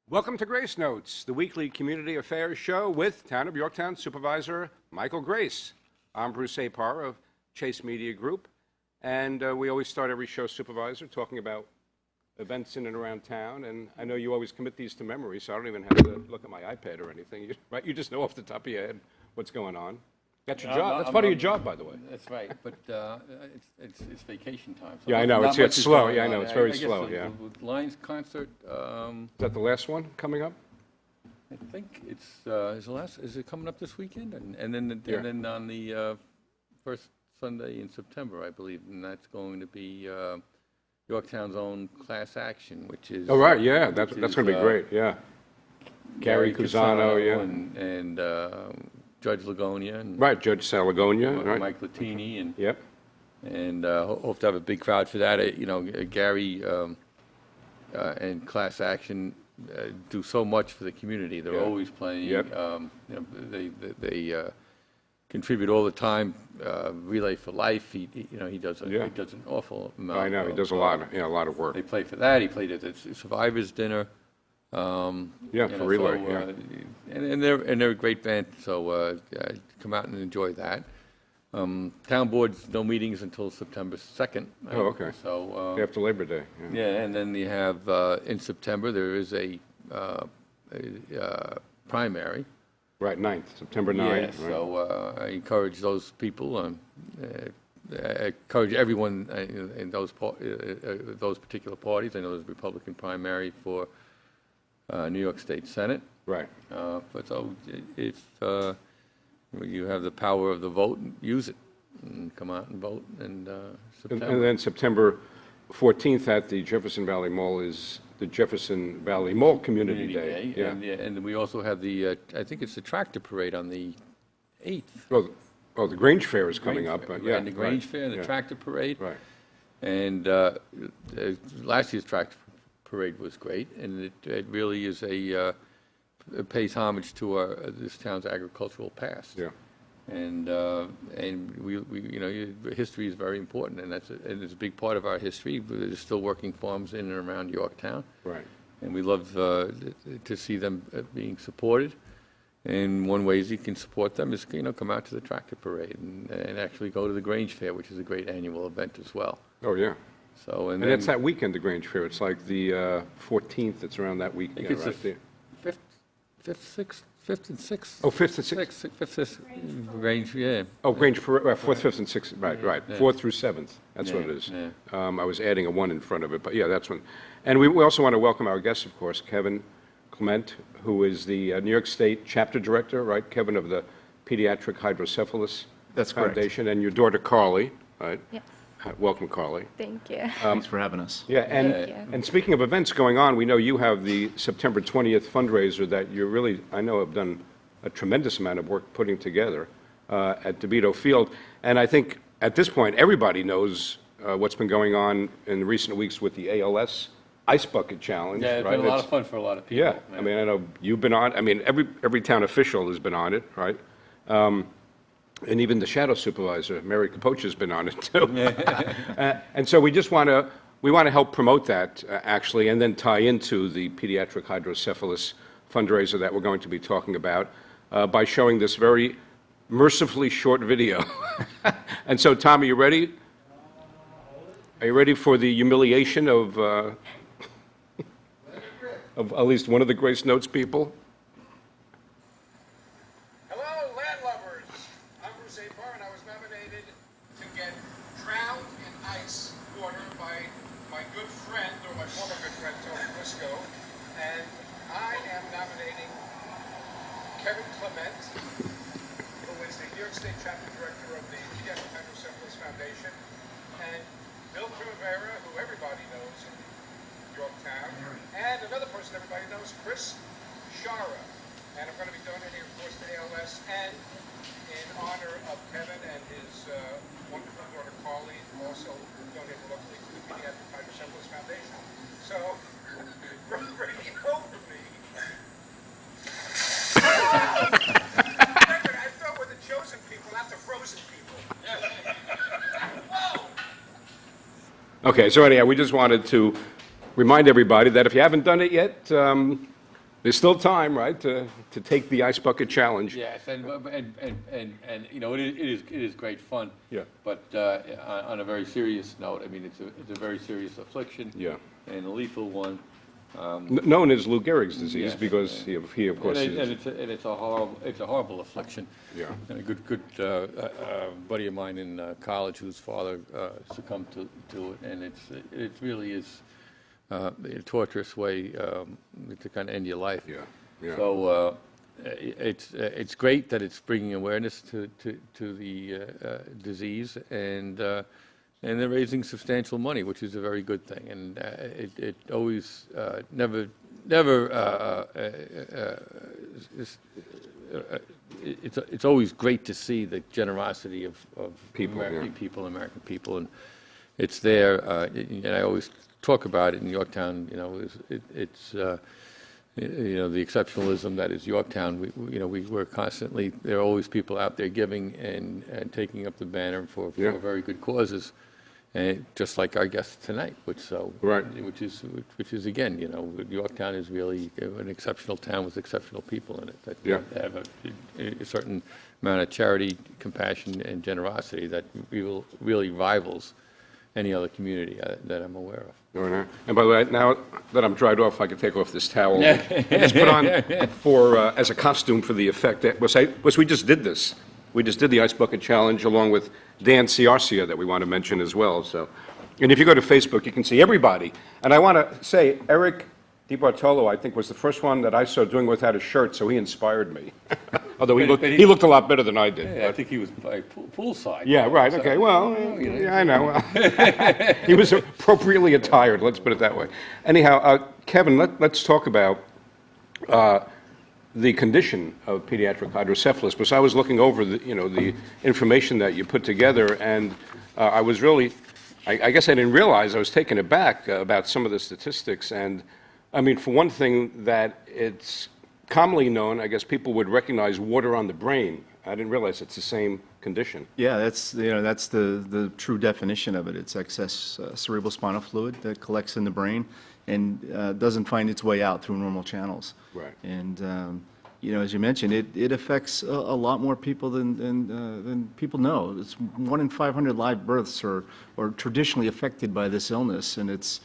Welcome to Grace Notes, the weekly community affairs show with Town of Yorktown Supervisor Michael Grace. I'm Bruce Apar of Chase Media Group, and we always start every show, Supervisor, talking about events in and around town, and I know you always commit these to memory, so I don't even have to look at my iPad or anything, right? You just know off the top of your head what's going on. That's your job. That's part of your job, by the way. That's right, but it's vacation time. So Yeah, I know. It's slow. Yeah, I know. It's very slow, yeah. The Lions concert, Is that the last one coming up? I think is it coming up this weekend? And then on the first Sunday in September, I believe, and that's going to be Yorktown's own class action, which is... Oh, right, yeah. That's going to be great, yeah. Gary Cusano, yeah. And Judge Lagonia. And right, Judge Salagonia, right. Mike Latini. And, yep. And hope to have a big crowd for that. Gary and Class Action do so much for the community. They're always playing. Yep. They contribute all the time. Relay for Life. He does an awful amount. I know he does a lot of work. They play for that. He played at the Survivors Dinner. For Relay. So, and they're a great band. So come out and enjoy that. Town board's no meetings until September 2nd. Oh, okay. So after Labor Day. Yeah, and then you have in September there is a primary. Right, 9th, September 9th. Yeah, right. so I encourage those people. I encourage everyone in those particular parties. I know there's a Republican primary for New York State Senate. Right. But so if you have the power of the vote, use it and come out and vote. And September. And then September 14th at the Jefferson Valley Mall is the Jefferson Valley Mall Community Day. Yeah. And we also have the I think it's the tractor parade on the 8th. Oh, the Grange Fair is coming up. Yeah. And the Grange Fair, the tractor parade. Right. And last year's tractor parade was great, and it really is it pays homage to this town's agricultural past. Yeah. And we history is very important, and it's a big part of our history. There's still working farms in and around Yorktown. Right. And we love to see them being supported. And one way you can support them is come out to the tractor parade and actually go to the Grange Fair, which is a great annual event as well. Oh, yeah. So and it's that weekend, the Grange Fair. It's like the 14th. It's around that weekend, it's right? The 5th and 6th. Oh, 5th and 6th. 5th, Grange, yeah. Oh, Grange, 4th, 5th, and 6th. Right. Yeah. 4th through 7th. That's what it is. Yeah. I was adding a 1 in front of it, but yeah, that's one. And we also want to welcome our guest, of course, Kevin Clement, who is the New York State Chapter Director, right, Kevin, of the Pediatric Hydrocephalus Foundation, and your daughter, Carli, right? Yes. Welcome, Carli. Thank you. Thanks for having us. Yeah, and speaking of events going on, we know you have the September 20th fundraiser that you really, I know, have done a tremendous amount of work putting together at DeVito Field. And I think at this point, everybody knows what's been going on in recent weeks with the ALS Ice Bucket Challenge. Yeah, it's right? been a lot of fun for a lot of people. Yeah, I mean, I know you've been on. I mean, every town official has been on it, right? And even the shadow supervisor, Mary Capoche, has been on it too. And so we just want to help promote that actually, and then tie into the Pediatric Hydrocephalus fundraiser that we're going to be talking about by showing this very mercifully short video. And so, Tom, are you ready? Are you ready for the humiliation of at least one of the Grace Notes people? Hello, land lovers. I'm Bruce Apar, and I was nominated to get drowned in ice water by my good friend, or my former good friend, Tony Frisco. And I am nominating Kevin Clement, who is the New York State Chapter Director of the Pediatric Hydrocephalus Foundation, and Bill Primavera, who everybody knows in Yorktown, and another person everybody knows, Chris Shara. And I'm going to be donating, of course, to ALS, and in honor of Kevin and his wonderful daughter, Carli, who also donated locally to the Pediatric Hydrocephalus Foundation. So, ready over me. Remember, I thought we're the chosen people, not the frozen people. Whoa! Okay, so anyhow, we just wanted to remind everybody that if you haven't done it yet, There's still time, right, to take the ice bucket challenge. Yes, and you know, it is great fun. Yeah. But on a very serious note, I mean, it's a very serious affliction. Yeah. And a lethal one. Known as Lou Gehrig's disease, Yes, because he of course And is. it's a horrible affliction. Yeah. And a good buddy of mine in college whose father succumbed to it, and it really is a torturous way to kind of end your life. Yeah, yeah. So it's great that it's bringing awareness to the disease, and they're raising substantial money, which is a very good thing. And it always it's always great to see the generosity of People, American yeah. people, American people, and it's there. And I always talk about it in Yorktown. You know, it's you know, the exceptionalism that is Yorktown. We're constantly, there are always people out there giving and taking up the banner for Yeah. very good causes. And just like our guest tonight, Right. which is again, you know, Yorktown is really an exceptional town with exceptional people in it that Yeah. have a certain amount of charity, compassion, and generosity that really rivals any other community that I'm aware of. And by the way, now that I'm dried off, I can take off this towel and just put on as a costume for the effect. Was we just did this. We just did the Ice Bucket Challenge along with Dan Ciarcia that we want to mention as well. So, and if you go to Facebook, you can see everybody. And I want to say, Eric DiBartolo, I think, was the first one that I saw doing without a shirt, so he inspired me. Although he looked a lot better than I did. Yeah, I think he was poolside. Yeah, right, okay, well, yeah, I know. He was appropriately attired, let's put it that way. Anyhow, Kevin, let's talk about the condition of pediatric hydrocephalus, because I was looking over the information that you put together, and I was really, I guess I didn't realize, I was taken aback about some of the statistics. And I mean, for one thing, that it's commonly known, I guess people would recognize water on the brain. I didn't realize it's the same condition. Yeah, that's the true definition of it. It's excess cerebrospinal fluid that collects in the brain and doesn't find its way out through normal channels. Right. And as you mentioned, it affects a lot more people than people know. It's 1 in 500 live births are traditionally affected by this illness, and it's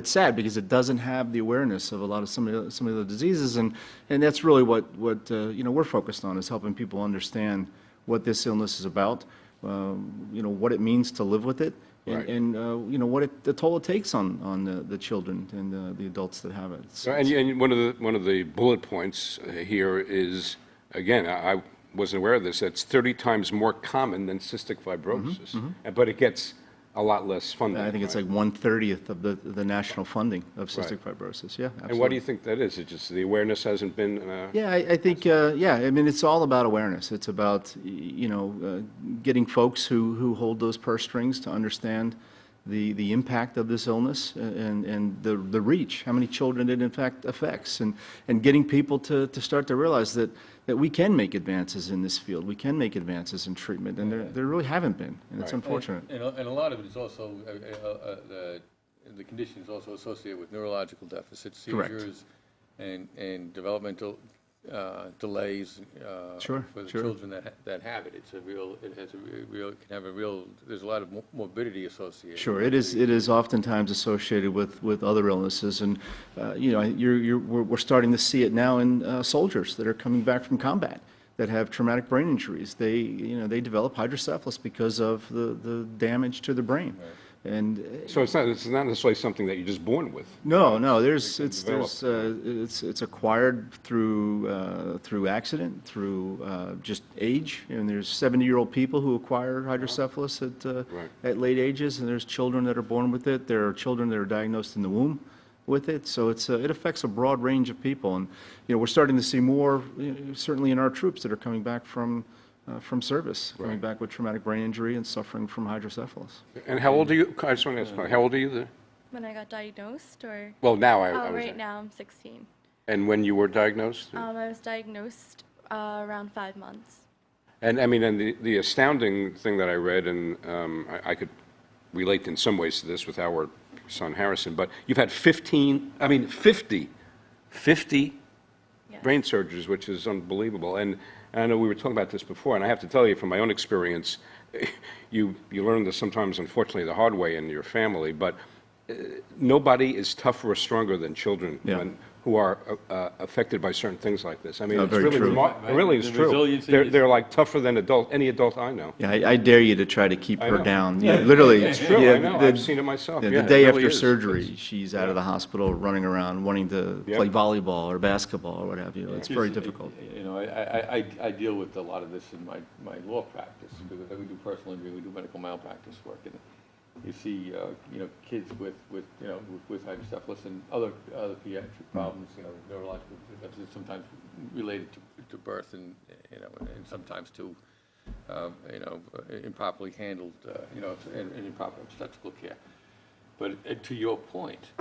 sad because it doesn't have the awareness of some of the diseases, and that's really what we're focused on, is helping people understand what this illness is about, what it means to live with it, Right. and the toll it takes on the children and the adults that have it. And one of the bullet points here is, again, I wasn't aware of this, it's 30 times more common than cystic fibrosis, but it gets a lot less funding. I think it's right? like 1/30 of the national funding of cystic fibrosis. Yeah, absolutely. And what do you think that is? It just the awareness hasn't been. Yeah, I think I mean, it's all about awareness. It's about getting folks who hold those purse strings to understand the impact of this illness and the reach, how many children it in fact affects, and getting people to start to realize that we can make advances in this field. We can make advances in treatment, and there really haven't been, and it's unfortunate. And a lot of it is also, the condition is also associated with neurological deficits, Correct. seizures, and developmental delays Sure, for the sure. children that have it. There's a lot of morbidity associated. Sure, it is oftentimes associated with other illnesses, and we're starting to see it now in soldiers that are coming back from combat that have traumatic brain injuries. They develop hydrocephalus because of the damage to the brain. Right. And So it's not necessarily something that you're just born with. no, develop. it's acquired through accident, through just age, and there's 70-year-old people who acquire hydrocephalus at late ages, and there's children that are born with it. There are children that are diagnosed in the womb with it, so it affects a broad range of people, and we're starting to see more, certainly in our troops that are coming back from service, coming back with traumatic brain injury and suffering from hydrocephalus. And how old are you? I just want to ask, how old are you? When I got diagnosed, or? Well, now I Oh, was. right now I'm 16. And when you were diagnosed? I was diagnosed around 5 months. And I mean, and the astounding thing that I read, and I could relate in some ways to this with our son Harrison, but you've had 50 50 Yes. brain surgeries, which is unbelievable. And I know we were talking about this before, and I have to tell you from my own experience, you learn this sometimes, unfortunately, the hard way in your family, but nobody is tougher or stronger than children Yeah. who are affected by certain things like this. I mean, it's very really true. it really is The true. resiliency They're, is- they're like tougher than any adult I know. Yeah, I dare you to try to keep her know. down. Yeah, literally. It's true, yeah, I know. I've seen it myself. The Yeah, day it really after is. surgery, she's out of the hospital running around wanting to Yeah. play volleyball or basketball or what have you. It's very Just, difficult. You know, I deal with a lot of this in my law practice, because we do personal injury, we do medical malpractice work, and you see, you know, kids with hydrocephalus and other pediatric problems, you know, neurological, sometimes related to birth and, you know, and sometimes to, you know, improperly handled, you know, and improper obstetrical care. But to your point,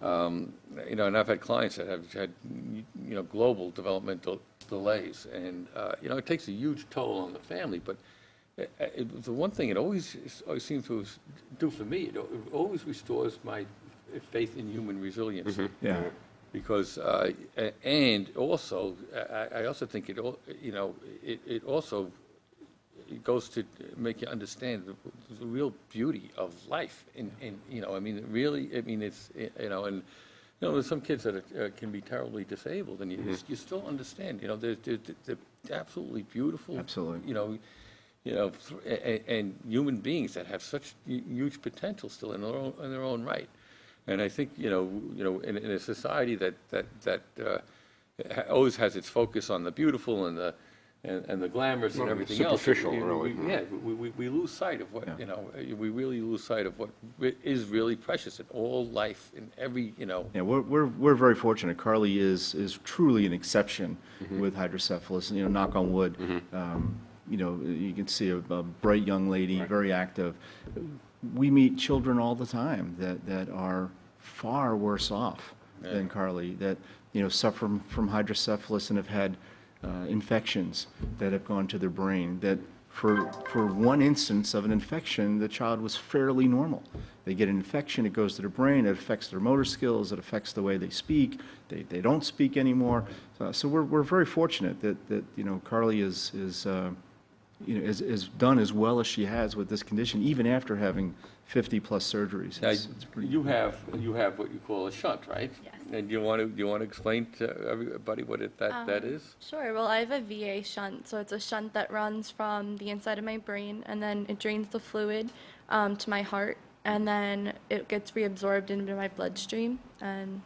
you know, and I've had clients that have had, you know, global developmental delays, and, you know, it takes a huge toll on the family, but the one thing it always seems to do for me, it always restores my faith in human resilience. Yeah. Because, and also, I also think it also it goes to make you understand the real beauty of life. And, you know, I mean, really, I mean, it's, you know, and, you know, there's some kids that can be terribly disabled, and you still understand, you know, they're absolutely beautiful. Absolutely. You know, and human beings that have such huge potential still in their own right. And I think, you know, in a society that always has its focus on the beautiful and the glamorous and everything else. Superficial, really. We lose sight of what, you know, we really lose sight of what is really precious in all life, in every, you know. Yeah, we're very fortunate. Carli is truly an exception with hydrocephalus. You know, knock on wood. You know, you can see a bright young lady, very active. We meet children all the time that are far worse off than Carli, that, you know, suffer from hydrocephalus and have had infections that have gone to their brain, that for one instance of an infection, the child was fairly normal. They get an infection, it goes to their brain, it affects their motor skills, it affects the way they speak, they don't speak anymore. So we're very fortunate that you know, Carli is you know, is done as well as she has with this condition, even after having 50+ surgeries. Now, It's pretty- you have what you call a shunt, right? Yes. And do you want to explain to everybody what that is? Sure. Well, I have a VA shunt, so it's a shunt that runs from the inside of my brain, and then it drains the fluid to my heart, and then it gets reabsorbed into my bloodstream, and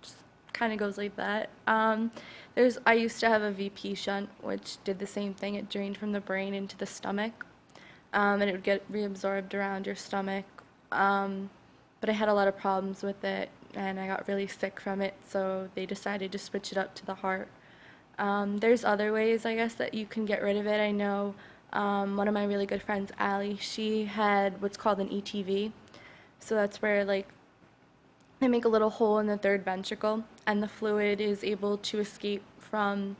just kind of goes like that. I used to have a VP shunt, which did the same thing. It drained from the brain into the stomach, and it would get reabsorbed around your stomach. But I had a lot of problems with it, and I got really sick from it, so they decided to switch it up to the heart. There's other ways, I guess, that you can get rid of it. I know one of my really good friends, Allie, she had what's called an ETV. So that's where, like, they make a little hole in the third ventricle, and the fluid is able to escape from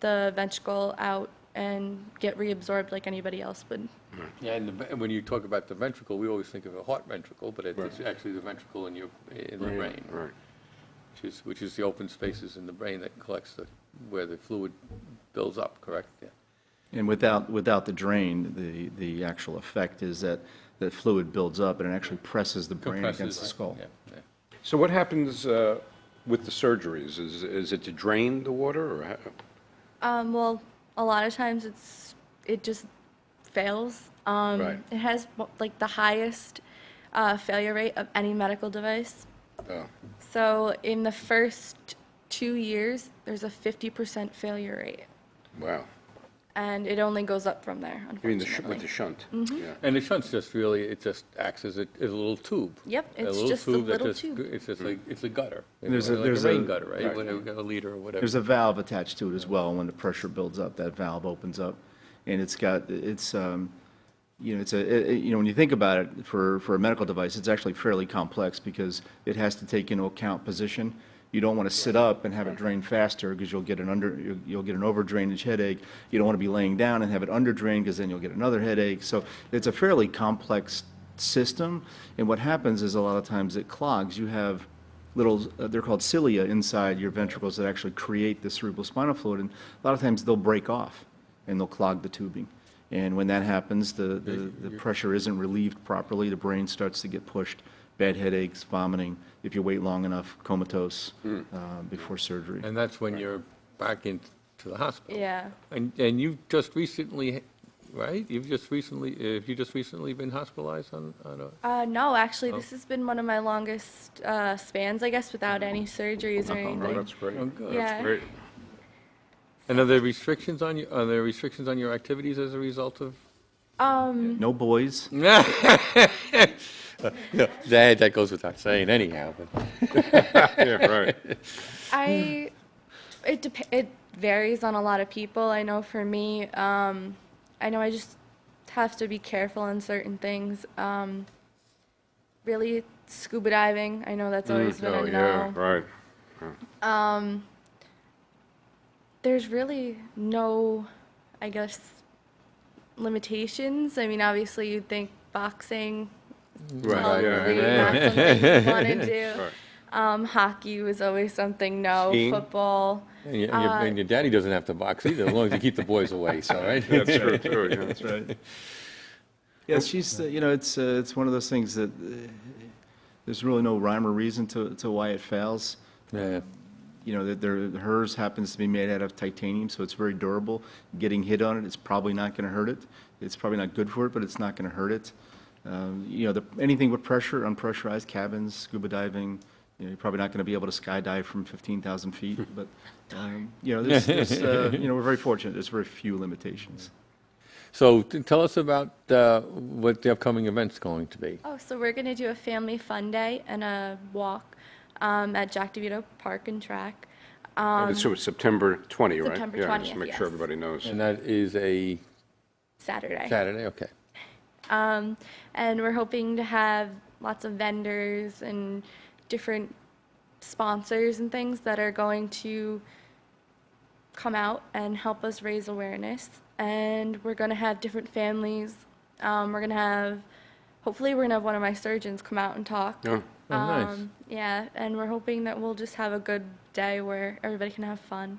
the ventricle out and get reabsorbed like anybody else would. Yeah, and when you talk about the ventricle, we always think of a heart ventricle, but it's actually the ventricle in the brain, Right. which is the open spaces in the brain that collects where the fluid builds up. Correct? Yeah. And without the drain, the actual effect is that fluid builds up and it actually presses the brain Compresses, against the right. skull. Yeah. So what happens with the surgeries? Is it to drain the water, or how? Well, a lot of times it just fails. Right. It has like the highest failure rate of any medical device. Oh. So in the first 2 years, there's a 50% failure rate, Wow. and it only goes up from there, You mean unfortunately. with the shunt? Yeah. And the shunt's just really, it just acts as a little tube. Yep, A it's little just a tube that little just, tube. it's just like, it's a gutter. There's Like a rain a- gutter, right? right. Whatever, a liter or whatever. There's a valve attached to it as well. When the pressure builds up, that valve opens up, and you know, you know, when you think about it, for a medical device, it's actually fairly complex because it has to take into account position. You don't want to sit up and have it drain faster because you'll get an over drainage headache. You don't want to be laying down and have it under drain because then you'll get another headache. So it's a fairly complex system. And what happens is a lot of times it clogs. You have little, they're called cilia inside your ventricles that actually create the cerebral spinal fluid, and a lot of times they'll break off and they'll clog the tubing. And when that happens, the pressure isn't relieved properly, the brain starts to get pushed, bad headaches, vomiting, if you wait long enough, comatose before surgery. And that's when you're back into the hospital. Yeah. And you've just recently, right? Have you just recently been hospitalized on a? No, actually, this has been one of my longest spans, I guess, without any surgeries or anything. Oh, that's great. Oh, good. Yeah. Great. And are there restrictions on you, are there restrictions on your activities as a result of? No boys. That goes without saying anyhow, but. Yeah, right. It varies on a lot of people. I know for me, I know I just have to be careful on certain things. Really, scuba diving, I know that's always been Oh, a yeah, no. right. There's really no, I guess, limitations. I mean, obviously you'd think boxing, Right, probably yeah. not something you want to do. Right. Hockey was always something no. Skiing? Football. And your daddy doesn't have to box either, as long as you keep the boys away, so, right? That's true, too, yeah. That's right. Yeah, she's, it's one of those things that there's really no rhyme or reason to why it fails. Yeah. Hers happens to be made out of titanium, so it's very durable. Getting hit on it's probably not going to hurt it. It's probably not good for it, but it's not going to hurt it. Anything with pressure, unpressurized cabins, scuba diving, you're probably not going to be able to skydive from 15,000 feet. But, we're very fortunate. There's very few limitations. So tell us about what the upcoming event's going to be. Oh, so we're going to do a family fun day and a walk at Jack DeVito Park and Track. So it's September 20, right? September Yeah, just 20th, make yes. sure everybody knows. And that is a Saturday. Saturday, okay. And we're hoping to have lots of vendors and different sponsors and things that are going to come out and help us raise awareness. And we're going to have different families. Hopefully we're going to have one of my surgeons come out and talk. Oh, nice. Yeah, and we're hoping that we'll just have a good day where everybody can have fun.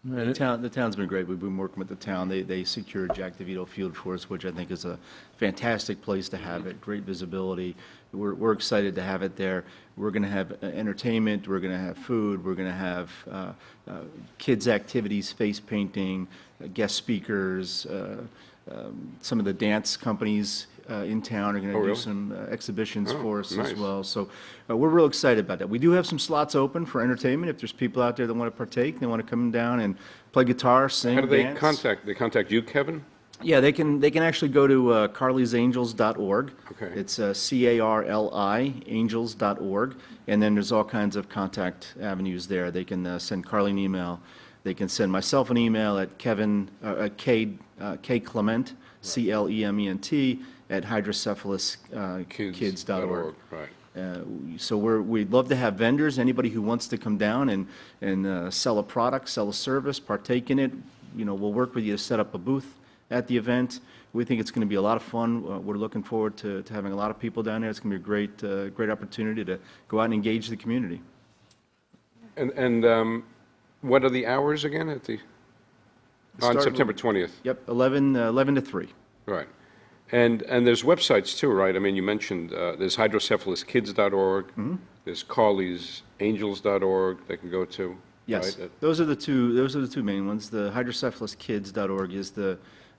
The town's been great. We've been working with the town. They secured Jack DeVito Field for us, which I think is a fantastic place to have it. Great visibility. We're excited to have it there. We're going to have entertainment. We're going to have food. We're going to have kids' activities, face painting, guest speakers. Some of the dance companies in town are going to do really? some exhibitions for us nice. as well. So we're real excited about that. We do have some slots open for entertainment. If there's people out there that want to partake, they want to come down and play guitar, sing, How do they dance. contact? They contact you, Kevin? Yeah, they can actually go to carlisangels.org. Okay. It's CARLI, angels.org, and then there's all kinds of contact avenues there. They can send Carli an email. They can send myself an email at K Clement, CLEMENT, at hydrocephaluskids.org. Right. So we'd love to have vendors, anybody who wants to come down and sell a product, sell a service, partake in it. We'll work with you to set up a booth at the event. We think it's going to be a lot of fun. We're looking forward to having a lot of people down there. It's going to be a great opportunity to go out and engage the community. And what are the hours again on Start- September 20th? Yep, 11 to 3. Right. And there's websites too, right? I mean, you mentioned there's hydrocephaluskids.org. There's carlisangels.org they can go to. Yes, Right? those are the two main ones. The hydrocephaluskids.org is the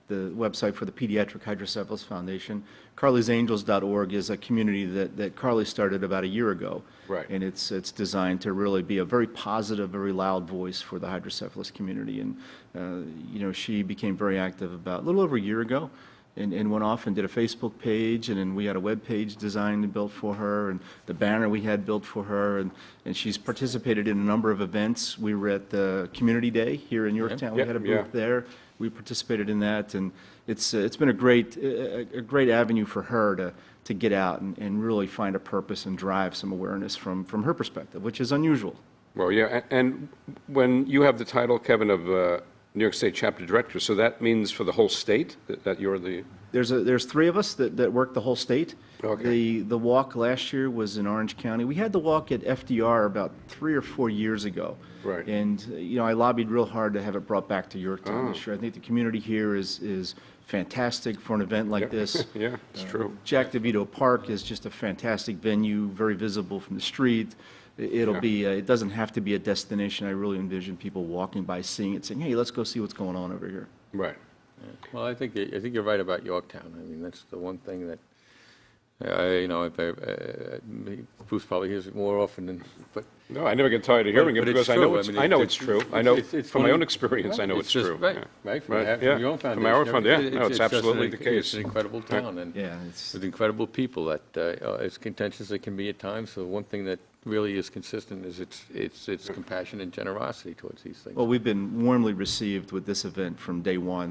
website for the Pediatric Hydrocephalus Foundation. carlisangels.org is a community that Carli started about a year ago. Right. And it's designed to really be a very positive, very loud voice for the hydrocephalus community. And she became very active about a little over a year ago. And went off and did a Facebook page, and then we had a web page designed and built for her, and the banner we had built for her, and she's participated in a number of events. We were at the Community Day here in Yorktown. We Yeah, had a booth yeah. there. We participated in that, and it's been a great avenue for her to get out and really find a purpose and drive some awareness from her perspective, which is unusual. Well, yeah, and when you have the title, Kevin, of New York State chapter director, so that means for the whole state that you're the, There's three of us that work the whole state. Okay. The walk last year was in Orange County. We had the walk at FDR about 3 or 4 years ago. Right. And, I lobbied real hard to have it brought back to Yorktown this year. I think the community here is fantastic for an event like this. yeah, it's true. Jack DeVito Park is just a fantastic venue, very visible from the street. It'll be, it doesn't have to be a destination. I really envision people walking by, seeing it, saying, hey, let's go see what's going on over here. Right. Well, I think you're right about Yorktown. I mean, that's the one thing that, Bruce probably hears it more often than, but. No, I never get tired of hearing it But because it's I know true. it's, I mean, I know it's- it's true. I it's- know, it's from my funny. own experience, I know it's just- true. Right, Yeah. right, from Right, from yeah. your own foundation. From our foundation, yeah, no, it's just absolutely an- the case. It's an incredible town, and Yeah, it's, with incredible people that, as contentious as it can be at times, so one thing that really is consistent is its compassion and generosity towards these things. well, we've been warmly received with this event from day one.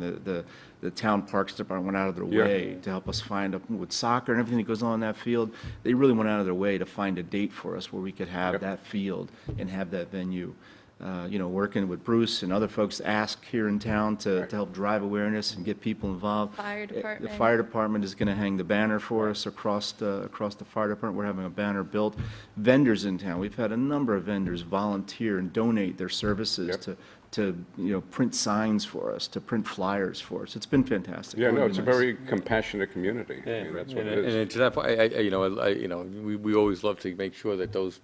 The town parks department went out of their Yeah. way to help us find, with soccer and everything that goes on in that field, they really went out of their way to find a date for us where we could have Yep. that field and have that venue. Working with Bruce and other folks asked here in town to help drive awareness and get people involved. Fire The department. fire department is going to hang the banner for us across the fire department. We're having a banner built. Vendors in town, we've had a number of vendors volunteer and donate their services Yep. to print signs for us, to print flyers for us. It's been fantastic. Yeah, no, Really it's a nice. very compassionate community. I mean, that's what it is. And to that point, we always love to make sure that those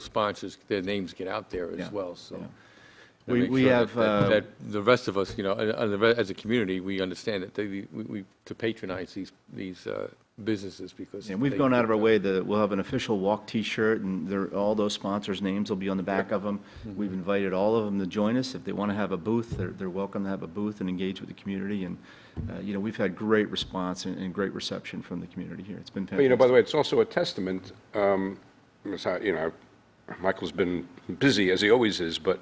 sponsors, their names get out there Yeah, as well, so. yeah. to We- make we sure have, that the rest of us, as a community, we understand that we to patronize these businesses because. And we've gone out of our way we'll have an official walk T-shirt, and all those sponsors' names will be on the back of them. We've invited all of them to join us. If they want to have a booth, they're welcome to have a booth and engage with the community. And, we've had great response and great reception from the community here. It's been But, fantastic. by the way, it's also a testament, Michael's been busy, as he always is, but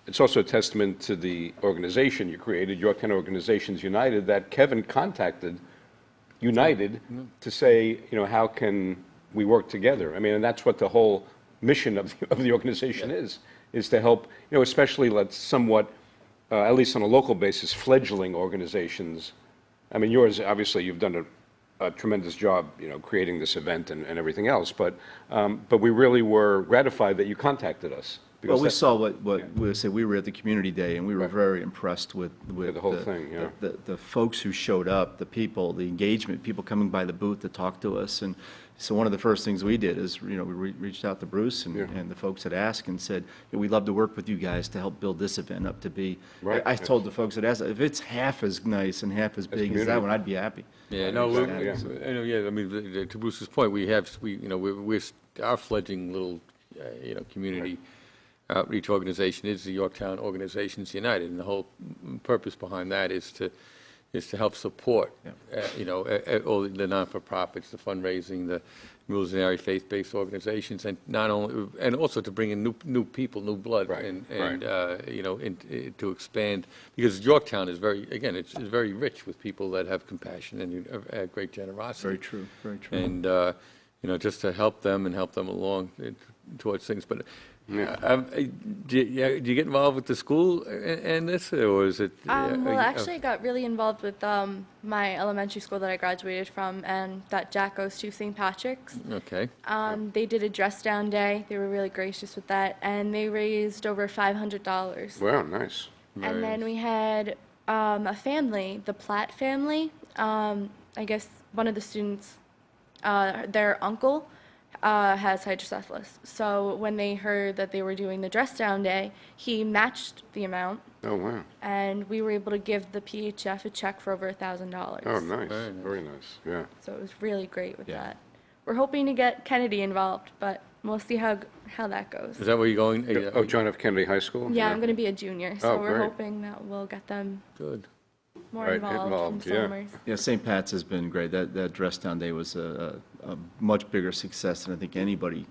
it's also a testament to the organization you created, Yorktown Organizations United, that Kevin contacted United to say, how can we work together? I mean, and that's what the whole mission of the organization is to help, especially somewhat, at least on a local basis, fledgling organizations. I mean, yours, obviously, you've done a tremendous job, creating this event and everything else, but we really were gratified that you contacted us. Well, because we that- saw we were at the community day, and we were Right. very impressed with the whole thing, yeah. the folks who showed up, the people, the engagement, people coming by the booth to talk to us. And so one of the first things we did is, we reached out to Bruce and, Yeah. and the folks had asked and said, we'd love to work with you guys to help build this event up to be. Right. I told the folks that asked, if it's half as nice and half as big as community. that one, I'd be happy. Yeah, no, Exactly, I mean, to Bruce's point, we're our fledgling little, community outreach organization is the Yorktown Organizations United, and the whole purpose behind that is to help support, all the non-for-profits, the fundraising, the military faith-based organizations, and also to bring in new people, new blood, Right, and to expand, because Yorktown is it's very rich with people that have compassion and great generosity. Very true, very true. And just to help them along towards things, but. Do you get involved with the school and this, or is it? Well, actually, I got really involved with my elementary school that I graduated from, and that Jack goes to St. Patrick's. Okay. They did a dress down day. They were really gracious with that, and they raised over $500. Wow, nice. And then we had a family, the Platt family. I guess one of the students, their uncle, has hydrocephalus. So when they heard that they were doing the dress down day, he matched the amount, Oh, wow. and we were able to give the PHF a check for over $1,000. Oh, nice. Very nice. Very nice, yeah. So it was really great with Yeah. that. We're hoping to get Kennedy involved, but we'll see how that goes. Is that where you're going? Oh, John F. Kennedy High School? Yeah, I'm going to be a junior, so Oh, we're great. hoping that we'll get them Good. more Right, involved from yeah. summers. Yeah, St. Pat's has been great. That dress down day was a much bigger success than I think anybody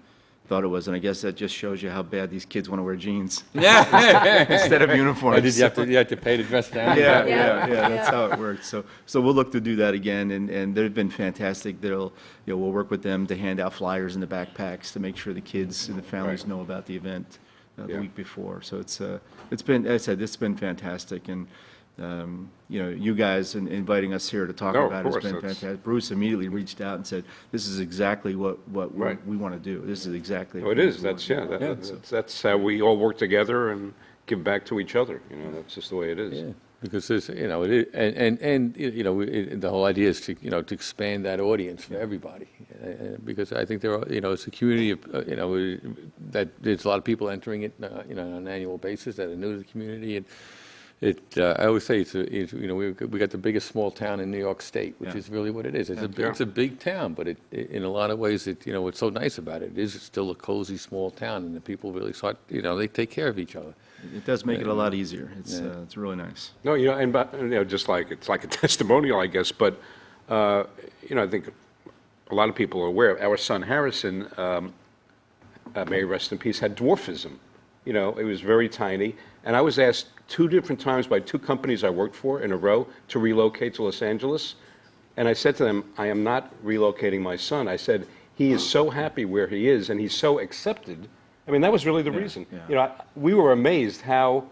thought it was. And I guess that just shows you how bad these kids want to wear jeans Yeah. instead of uniforms. Did you have to pay to dress down? Yeah, Yeah. that's how it works. So we'll look to do that again, and they've been fantastic. We'll work with them to hand out flyers in the backpacks to make sure the kids and the families know about the event. the Yeah. week before. So it's been, as I said, it's been fantastic. And, you guys inviting us here to talk No, of about it has course, been that's- fantastic. Bruce immediately reached out and said, this is exactly what Right. we want to do. This is exactly. Oh, it is, that's how we all work together and give back to each other, that's just the way it is. Yeah, because there's, it is, the whole idea is to, to expand that audience for everybody. Because I think there are, it's a community of, that there's a lot of people entering it, on an annual basis that are new to the community. And I always say we got the biggest small town in New York State, which Yeah. is really what it is. It's a big town, but in a lot of ways, what's so nice about it is it's still a cozy small town, and the people really start, they take care of each other. It does make it a lot easier. It's really nice. No, just like, it's like a testimonial, I guess, but, I think a lot of people are aware, our son Harrison, may he rest in peace, had dwarfism. It was very tiny, and I was asked 2 different times by 2 companies I worked for in a row to relocate to Los Angeles, and I said to them, I am not relocating my son. I said, he is so happy where he is, and he's so accepted. I mean, that was really the reason. yeah. We were amazed how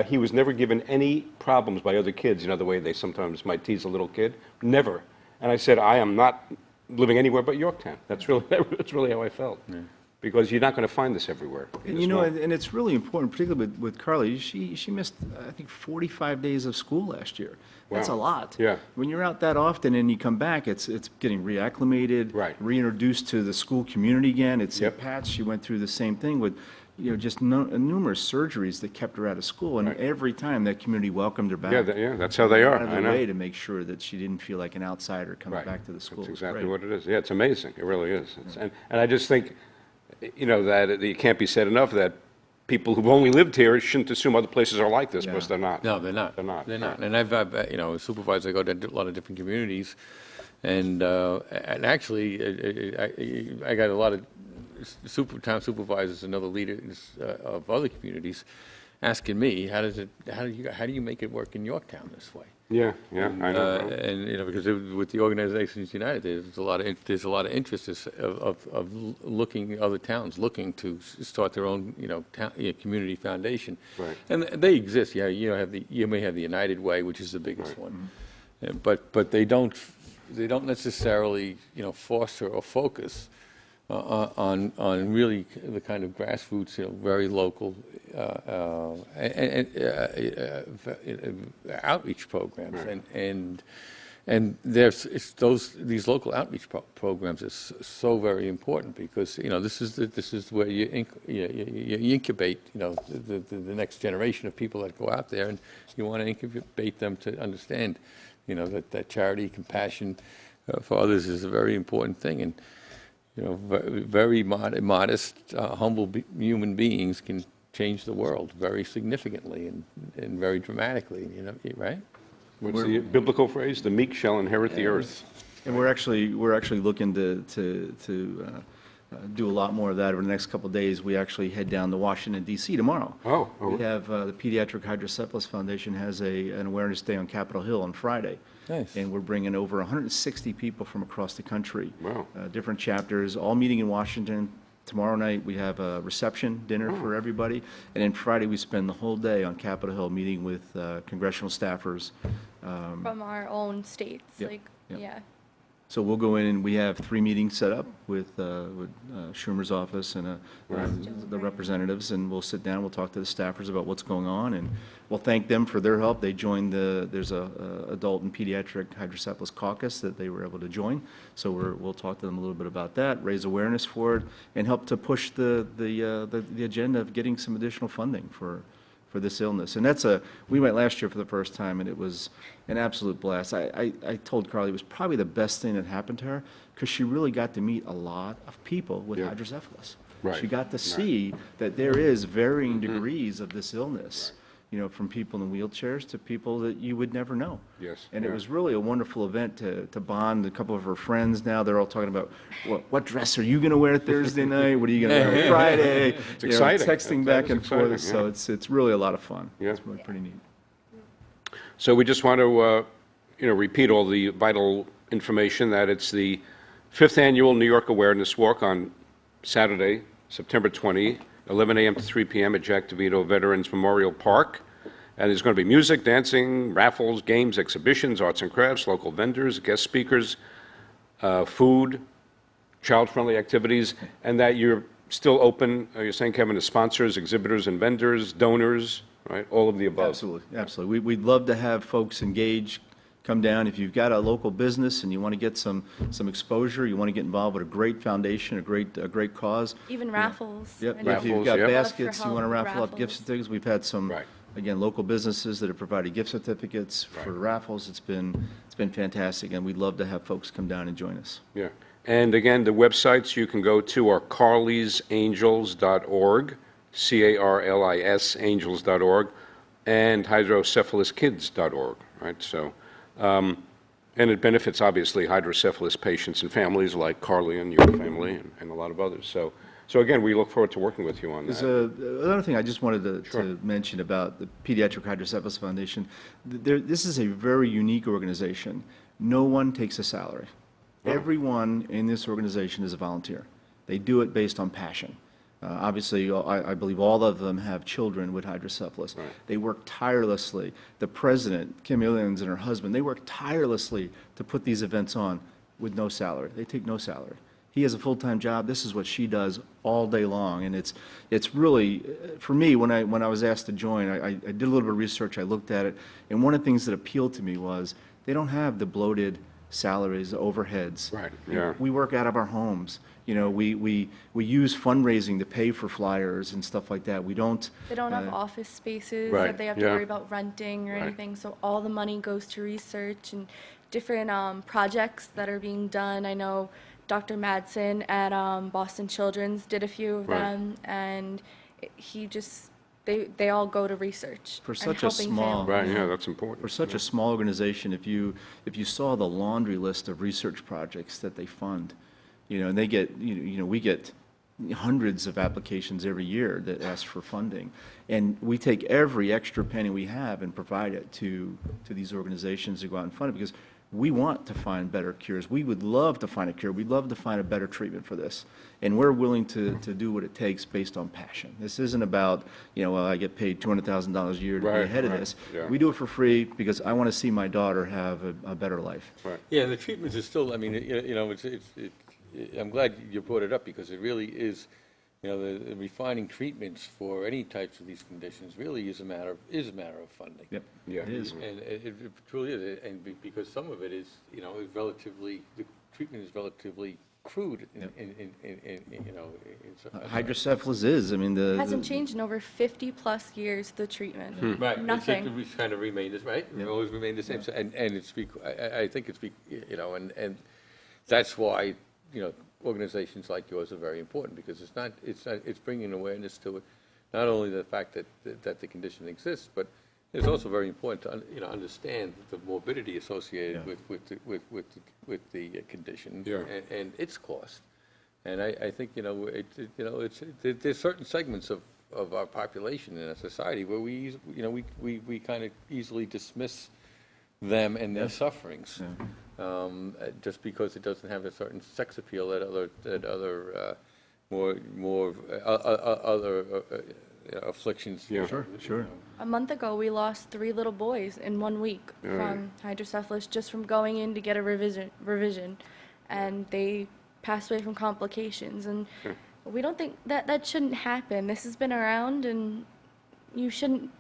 he was never given any problems by other kids, the way they sometimes might tease a little kid. Never. And I said, I am not living anywhere but Yorktown. That's really how I felt. Yeah. Because you're not going to find this everywhere. And, and it's really important, particularly with Carli. She missed, I think, 45 days of school last year. That's a Wow. lot. Yeah. When you're out that often and you come back, it's getting reacclimated, Right. reintroduced to the school community again. At St. Yep. Pat's, she went through the same thing with, just numerous surgeries that kept her out of school. And Right. every time that community welcomed her back. Yeah, that's how they are. Out of I the know. way to make sure that she didn't feel like an outsider coming Right. back to the school. That's It's exactly great. what it is. Yeah, it's amazing. It really is. And I just think, that it can't be said enough that people who've only lived here shouldn't assume other places are like this, because Yeah. they're not. No, they're not. They're not. They're not. And I've as supervisor, I go to a lot of different communities, and actually, I got a lot of town supervisors and other leaders of other communities asking me, how do you make it work in Yorktown this way? Yeah, I know. And because with the Organizations United, there's a lot of interest of looking other towns looking to start their own community foundation. Right. And they exist. Yeah, you may have the United Way, which is the biggest one, but they don't necessarily foster or focus on really the kind of grassroots, very local outreach programs, Right. and these local outreach programs is so very important, because this is where you incubate the next generation of people that go out there, and you want to incubate them to understand that charity, compassion for others is a very important thing. And very modest, humble human beings can change the world very significantly and very dramatically, right? What's the biblical phrase? The meek shall inherit the earth. And we're actually looking to do a lot more of that over the next couple of days. We actually head down to Washington, D.C. tomorrow. Oh. We have the Pediatric Hydrocephalus Foundation has an awareness day on Capitol Hill on Friday. Nice. And we're bringing over 160 people from across the country. Wow. Different chapters, all meeting in Washington. Tomorrow night, we have a reception dinner for everybody. And then Friday, we spend the whole day on Capitol Hill meeting with congressional staffers. From our own states, Yep, yep. yeah. So we'll go in and we have 3 meetings set up with Schumer's office and the representatives, and we'll sit down, we'll talk to the staffers about what's going on, and we'll thank them for their help. They joined there's a adult and pediatric hydrocephalus caucus that they were able to join. So we'll talk to them a little bit about that, raise awareness for it, and help to push the agenda of getting some additional funding for this illness. And we went last year for the first time, and it was an absolute blast. I told Carli it was probably the best thing that happened to her, because she really got to meet a lot of people with hydrocephalus. Right. She got to see that there is varying degrees of this illness, from people in wheelchairs to people that you would never know. Yes, And it yeah. was really a wonderful event to bond. A couple of her friends now, they're all talking about, what dress are you going to wear Thursday night? What are you going to wear Friday? It's exciting. Texting That back is and forth. exciting, So it's really a lot of fun. Yeah. It's really pretty neat. So we just want to, repeat all the vital information that it's the 5th Annual New York Awareness Walk on Saturday, September 20, 11 a.m. to 3 p.m. at Jack DeVito Veterans Memorial Park. And there's going to be music, dancing, raffles, games, exhibitions, arts and crafts, local vendors, guest speakers, food, child-friendly activities, and that you're still open, you're saying, Kevin, to sponsors, exhibitors, and vendors, donors, right? All of the above. Absolutely, absolutely. We'd love to have folks engage, come down. If you've got a local business and you want to get some exposure, you want to get involved with a great foundation, a great cause. Even raffles. Yep, I if know. you've Raffles, got yep. baskets, you Love want to for raffle help up with gift raffles. certificates. We've had some, Right. again, local businesses that have provided gift certificates for raffles. It's been fantastic, and we'd love to have folks come down and join us. Yeah. And again, the websites you can go to are carlisangels.org, C-A-R-L-I-S, angels.org, and hydrocephalaskids.org, right? So, and it benefits, obviously, hydrocephalus patients and families like Carli and your family and a lot of others. So again, we look forward to working with you on There's that. another thing I just wanted to mention about the Pediatric Hydrocephalus Foundation. This is a very unique organization. No one takes a salary. Everyone in this organization is a volunteer. They do it based on passion. Obviously, I believe all of them have children with hydrocephalus. Right. They work tirelessly. The president, Kim Illions, and her husband, they work tirelessly to put these events on with no salary. They take no salary. He has a full-time job. This is what she does all day long, and it's really, for me, when I was asked to join, I did a little bit of research. I looked at it, and one of the things that appealed to me was they don't have the bloated salaries, the overheads. Right, yeah. We work out of our homes. You know, we use fundraising to pay for flyers and stuff like that. We don't. They don't have office spaces Right, that they have to yeah. worry about renting or Right. anything, so all the money goes to research and different projects that are being done. I know Dr. Madsen at Boston Children's did a few of Right. them, and they all go to research. For and such a helping small- Right, families. yeah, that's For important. such a small organization, if you saw the laundry list of research projects that they fund, you know, and they get, we get hundreds of applications every year that ask for funding, and we take every extra penny we have and provide it to these organizations to go out and fund it, because we want to find better cures. We would love to find a cure. We'd love to find a better treatment for this, and we're willing to do what it takes based on passion. This isn't about, well, I get paid $200,000 a year to be Right, ahead of right, this. yeah. We do it for free because I want to see my daughter have a better life. Right. Yeah, and the treatments is still, I mean, I'm glad you brought it up, because it really is, the refining treatments for any types of these conditions really is a matter of funding. Yep. Yeah. It is. And it truly is, and because some of it is, is relatively, the treatment is relatively crude Hydrocephalus is, I mean, It hasn't changed in over 50-plus years, the treatment. Right. Nothing. It's kind of remained, right? It's always remained the same. So, and I think it's, and that's why, organizations like yours are very important, because it's bringing awareness to it, not only the fact that the condition exists, but it's also very important to understand the morbidity associated with the condition Yeah. and its cost. And I think there's certain segments of our population in our society where we kind of easily dismiss them and their sufferings, just because it doesn't have a certain sex appeal that other afflictions. Yeah. Sure. A month ago, we lost 3 little boys in 1 week from hydrocephalus, just from going in to get a revision, and they passed away from complications. And we don't think that shouldn't happen. This has been around, and you shouldn't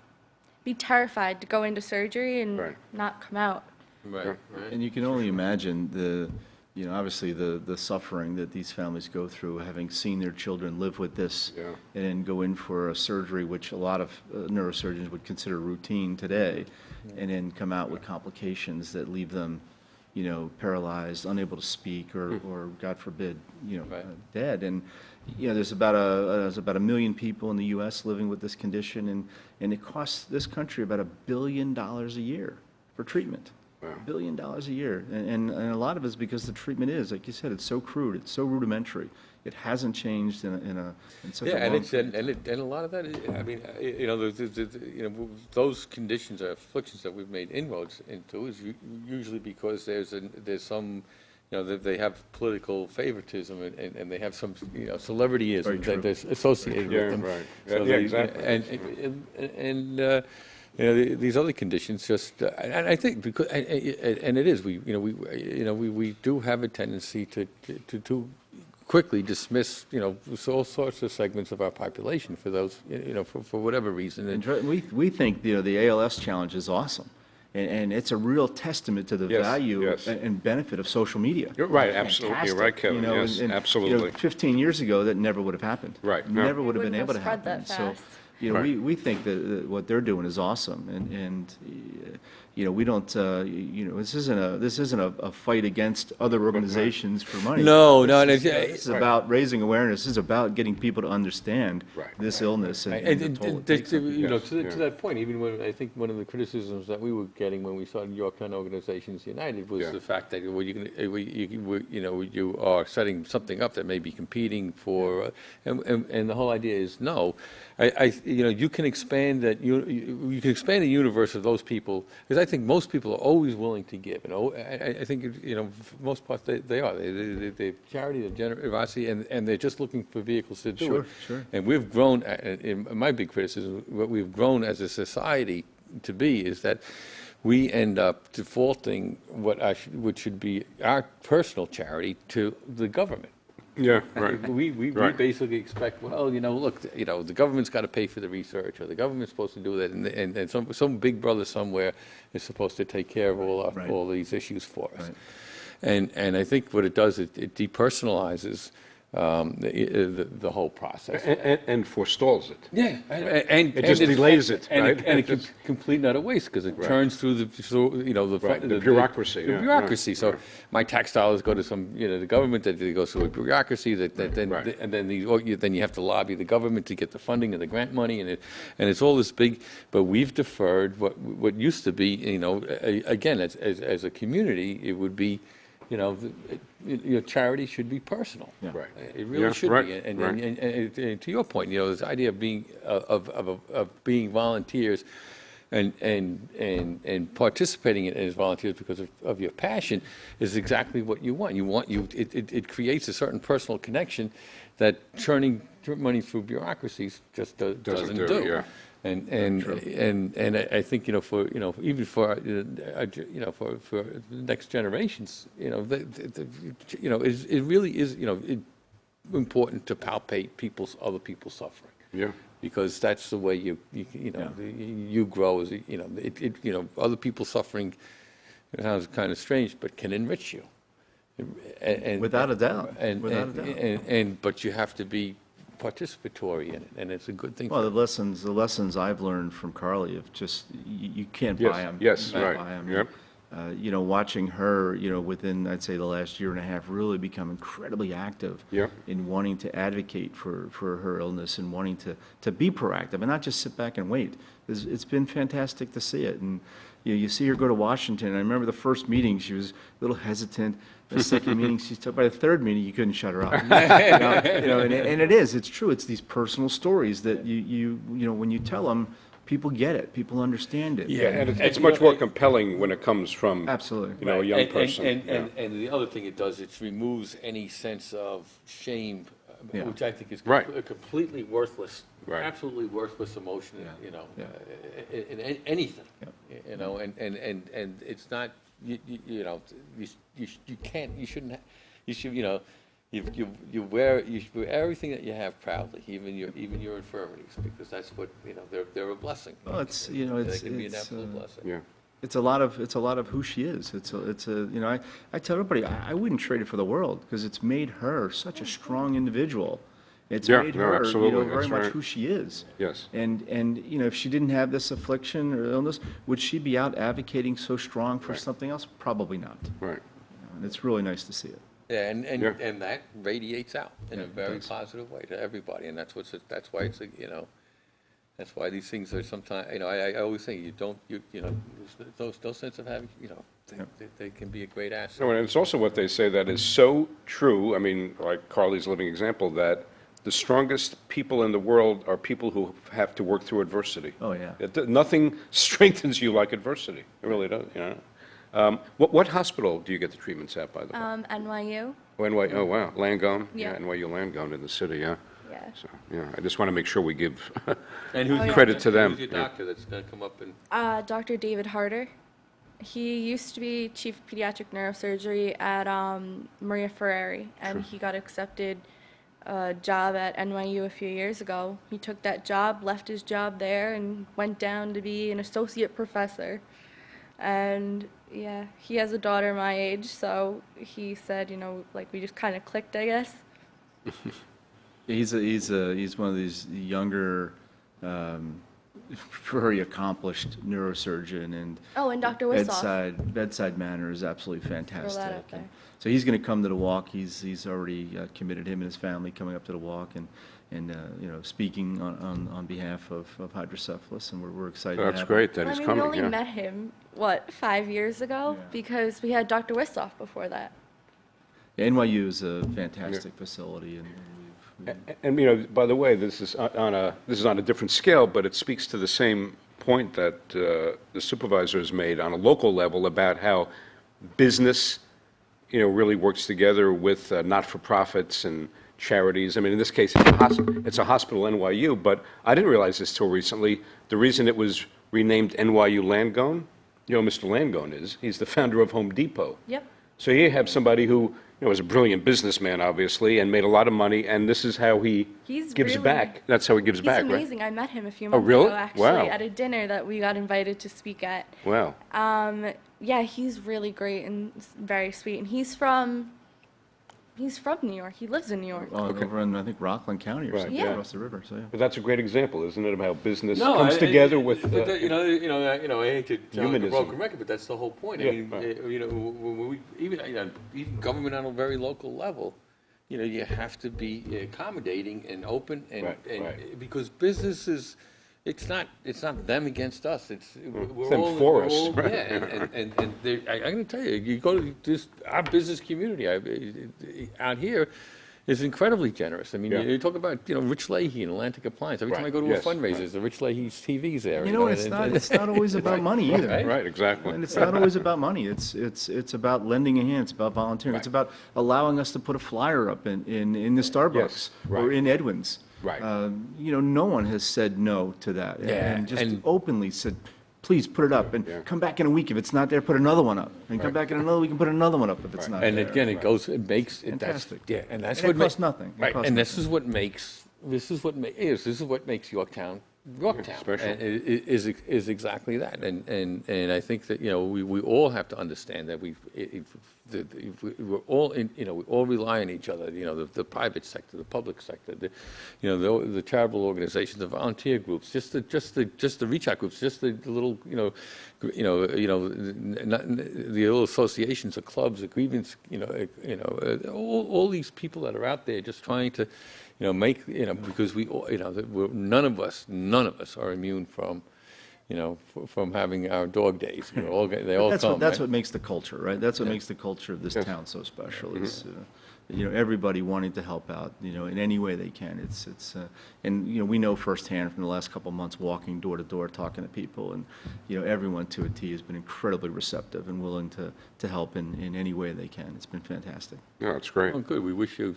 be terrified to go into surgery and Right. not come out. Right. And you can only imagine obviously the suffering that these families go through, having seen their children live with this, Yeah. and then go in for a surgery, which a lot of neurosurgeons would consider routine today, and then come out with complications that leave them, paralyzed, unable to speak, or God forbid, Right. dead. And there's about a million people in the U.S. living with this condition, and it costs this country about $1 billion a year for treatment. Wow. $1 billion a year, and a lot of it is because the treatment is, like you said, it's so crude, it's so rudimentary. It hasn't changed in such a long period. And a lot of that, I mean, those conditions or afflictions that we've made inroads into is usually because there's some they have political favoritism and they have some, celebrityism true. that's associated with them. right. So Yeah, they- exactly. And these other conditions just, and I think because, and it is, we do have a tendency to quickly dismiss, all sorts of segments of our population for those, for whatever reason. And we think, the ALS challenge is awesome. And it's a real testament to the Yes, value yes. and benefit of social media. You're right, It's absolutely. You're fantastic, right, Kevin. Yes, absolutely. 15 years ago, that never would have happened. Right, no. Never would have been Wouldn't able to have spread happen. that So, fast. Right. we think that what they're doing is awesome. And we don't, this isn't a fight against other organizations for money. No, no, This and is about raising awareness. This is about getting people to understand Right. this illness and the toll it takes on people. Yes, To that point, even when, I think one of the criticisms that we were getting when we started Yorktown Organizations United was Yeah. the fact that, you are setting something up that may be competing for, and the whole idea is, no, you can expand that, you can expand the universe of those people, because I think most people are always willing to give, I think, for the most part, they are. They're charity, they're generosity, and they're just looking for vehicles to do it. Sure. And we've grown, in my big criticism, what we've grown as a society to be is that we end up defaulting what should be our personal charity to the government. Yeah, right. We Right. basically expect, well, look, the government's got to pay for the research, or the government's supposed to do that, and some big brother somewhere is supposed to take care of Right. all these issues for us. Right. And I think what it does, it depersonalizes the whole process. And forestalls it. Yeah, and It just it's- delays it, and right? and it's complete and utter waste because it churns through the The bureaucracy, The yeah, bureaucracy. right, So right. my tax dollars go to some, the government, that goes through a bureaucracy then Right. and then then you have to lobby the government to get the funding and the grant money and it's all this big. But we've deferred what used to be, again as a community, it would be. Charity should be personal. Yeah. Right. It really Yeah, should right, be. And, right. and to your point, this idea of being being volunteers and participating as volunteers because of your passion is exactly what you want. It creates a certain personal connection that churning money through bureaucracies just doesn't do. Yeah. And I think even for for the next generations, it really is important to palpate other people's suffering. Yeah. Because that's the way you grow as other people's suffering. It sounds kind of strange, but can enrich you. And Without a doubt. And, Without a doubt. but you have to be participatory in it, and it's a good thing. Well, the lessons I've learned from Carli of just, you can't Yes, buy them. yes, right. Yep. Watching her, within, I'd say, the last year and a half, really become incredibly active Yep. in wanting to advocate for her illness and wanting to be proactive and not just sit back and wait. It's been fantastic to see it. And you see her go to Washington. I remember the first meeting, she was a little hesitant. The second meeting, by the third meeting, you couldn't shut her up. And it's true. It's these personal stories that when you tell them, people get it. People understand it. Yeah, and it's much more compelling when it comes from, Absolutely. a young And- person. And the other thing it does, it removes any sense of shame, Yeah. which I think is Right. a completely worthless, Right. absolutely worthless emotion, Yeah. in anything, and it's not, you can't, you shouldn't, you should, you wear everything that you have proudly, even your infirmities, because that's what, they're a blessing. Well, it's They can be an absolute blessing. Yeah. It's a lot of who she is. I tell everybody I wouldn't trade it for the world because it's made her such a strong individual. It's Yeah, made no, her, absolutely, very that's much right. who she is. Yes. And if she didn't have this affliction or illness, would she be out advocating so strong for something else? Probably not. Right. And it's really nice to see it. Yeah, Yeah. and that radiates out in a it very does. positive way to everybody, and that's why it's that's why these things are sometimes, I always think those sense of having, they can be a great asset. No, and it's also what they say that is so true, I mean, like Carli's living example, that the strongest people in the world are people who have to work through adversity. Oh, yeah. Nothing strengthens you like adversity. It really does, What hospital do you get the treatments at, by the way? NYU. Oh, wow, Langone? Yeah. NYU Langone in the city, yeah. Yeah. So, yeah, I just want to make sure we give And who's your- credit to them. Who's your Yeah. doctor that's going to come up and? Dr. David Harder. He used to be chief of pediatric neurosurgery at Maria Ferrari, and he got accepted a job at NYU a few years ago. He took that job, left his job there, and went down to be an associate professor. And yeah, he has a daughter my age, so he said, you know, like we just kind of clicked, I guess. He's one of these younger, very accomplished neurosurgeon, and Oh, and Dr. Wissoff. bedside manner is absolutely fantastic. out there. And so he's going to come to the walk. He's already committed, him and his family coming up to the walk and you know, speaking on behalf of hydrocephalus, and we're excited. to That's have great that I he's mean, coming, we only yeah. met him, what, 5 years ago? Yeah. Because we had Dr. Wissoff before that. him. NYU is a fantastic facility, and And, you know, by the way, this is on a different scale, but it speaks to the same point that the supervisor has made on a local level about how business, you know, really works together with not-for-profits and charities. I mean, in this case, it's a hospital, NYU, but I didn't realize this till recently. The reason it was renamed NYU Langone, you know, Mr. Langone he's the founder of Home Depot. Yep. So here you have somebody who, you know, is a brilliant businessman, obviously, and made a lot of money, and this is how he He's gives really- back. That's how he gives He's back, right? amazing. I met him a few months really? ago, actually, Wow. at a dinner that we got invited to speak at. Wow. Yeah, he's really great and very sweet. And he's from New York. He lives in New York. over in, I think, Rockland County or Right, something, yeah. across the river, so yeah. But that's a great example, isn't it, of how business No, comes together with, but you know, I hate to sound like a Humanism. broken record, but that's the whole point. Yeah, I mean, right. you know, when we, even government on a very local level, you know, you have to be accommodating and open, and, Right. because business is, it's not them against us. We're them all for we're us, all- right. Yeah, and I'm going to tell you, you go to this our business community out here is incredibly generous. I mean, Yeah. you talk about, you know, Rich Leahy and Atlantic Appliance. Every time I Right, go to yes, a fundraiser, the Rich Leahy's TV's there. You know, it's not always about money either. Right. right, exactly. And it's not always about money. It's about lending a hand. It's about volunteering. It's Right. about allowing us to put a flyer up in the Starbucks Yes, or right. in Edwin's. Right. You know, no one has said no to that. Yeah, And just and- openly said, please put it up, and Yeah. come back in a week. If it's not there, put another one up. And come Right. back in another week and put another one up if it's not And there. again, it makes it that's Fantastic. yeah, and that's And what it costs ma- nothing. It Right, costs and this is what makes Yorktown. special. And is exactly that, and I think that, you know, we all have to understand that we're all in, you know, we all rely on each other, you know, the private sector, the public sector, you know, the charitable organizations, the volunteer groups, just the reach out groups, just the little, the little associations, the clubs, the grievance, all these people that are out there just trying to, you know, make, you know, because we all, you know, none of us are immune from, you know, from having our dog days. They all come. That's right? what makes the culture, right? That's what makes the culture of this town so special. Is you know, everybody wanting to help out, you know, in any way they can. And you know, we know firsthand from the last couple of months, walking door to door, talking to people, and you know, everyone to a T has been incredibly receptive and willing to help in any way they can. It's been fantastic. No, it's great. Oh, good. We wish you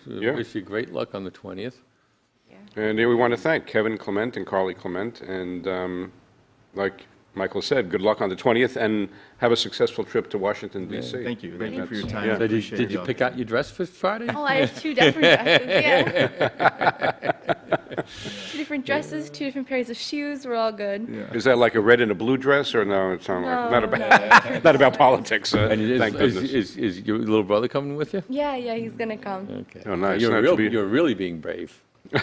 great luck on the 20th. And we want to thank Kevin Clement and Carli Clement, and like Michael said, good luck on the 20th, and have a successful trip to Washington, D.C. Thank you for your That's- time. yeah. I So appreciate did you y'all. pick out your dress for Friday? Oh, I have two different dresses, yeah. Two different dresses, two different pairs of shoes, we're all good. Is that like a red and a blue dress, or no, it's not, not No, about, not about politics, And thank goodness. is your little brother coming with you? Yeah, he's gonna come. Okay. Oh, nice. You're, That should be- you're really being brave. I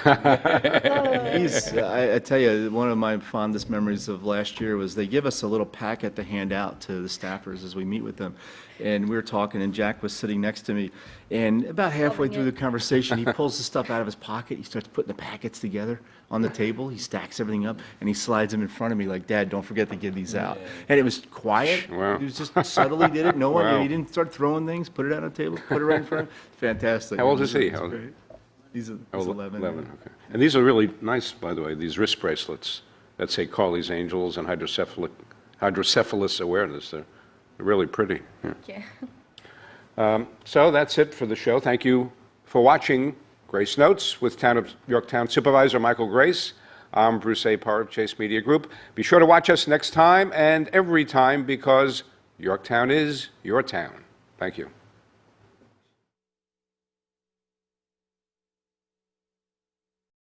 tell you, one of my fondest memories of last year was they give us a little packet to hand out to the staffers as we meet with them. And we were talking, and Jack was sitting next to me, and about halfway through the conversation, he pulls the stuff out of his pocket, he starts putting the packets together on the table, he stacks everything up, and he slides them in front of me like, Dad, don't forget to give these out. And it was quiet, Wow. he was just subtly did it, no one, Wow. he didn't start throwing things, put it out on the table, put it right in front of him, fantastic. How old is he? It was How old- great. He's 11. 11, okay. And these are really nice, by the way, these wrist bracelets that say Carli's Angels and Hydrocephalus Awareness. They're They're really pretty. Yeah. Yeah. So that's it for the show. Thank you for watching Grace Notes with Town of Yorktown Supervisor Michael Grace. I'm Bruce Apar of Chase Media Group. Be sure to watch us next time and every time because Yorktown is your town. Thank you.